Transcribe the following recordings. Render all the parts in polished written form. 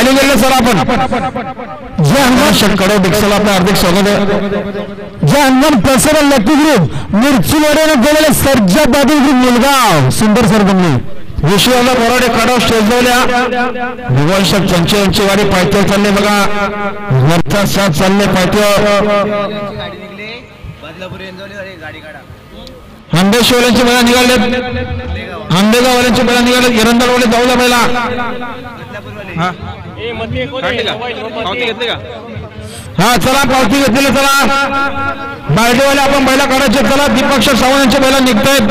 खाली गेले सर आपण जे हनुमान षटकडे डिक्सला आपलं हार्दिक स्वागत आहे। जे हनुमान प्रसर लकी ग्रुप मिरचीवाड्याने गेलेले सर्जा बादल ग्रुप मुलगाव सुंदर सर बनले विश्वाला बोराडे काढाव स्टेजवल्या विवंशक चंचे यांची गाडी पायथ्यावर चालले बघा वरचा साथ चालले पायथ्यावर आंबेशिवल्यांची बैला निघाले आंबेगाववाल्यांची बैला निघाले एरंदाळवाले जाऊला बैला हा चला पावती घेतलेली चला बार्डेवाले आपण बैला काढायचे चला दीपक सावंत यांची बैला निघतायत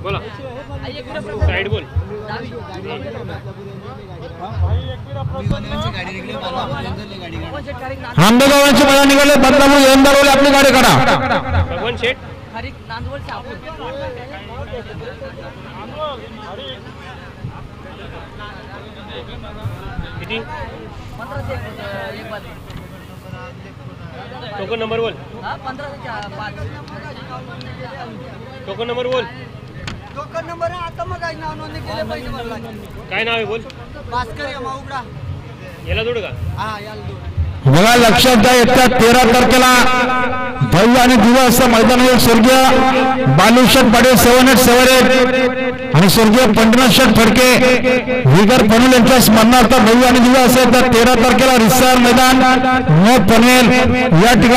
बोला साइड बोल आंबेगावांची मला निघाले बदलापूर एरंदाळवाले आपली गाडी काढा भगवान शेठ किती टोकन नंबर बोल टोकन नंबर बोल टोकन नंबर आता मग नाव नोंदणी केले पाहिजे मला काय नाव आहे बोल भास्कर यमा उघडा याला जोड का हा याला जोड बघा लक्षात द्या येत्या 13 तारखेला भव्य आणि दिव्य असं मैदानावर स्वर्गीय बालूशेठ पाटील 7-8 आणि स्वर्गीय पंढरनाथ शेठ फडके विगर पनवेल यांच्या स्मरणार्थ भव्य आणि दिव्य असं 13 तारखेला रिसार मैदान पनवेल या ठिकाणी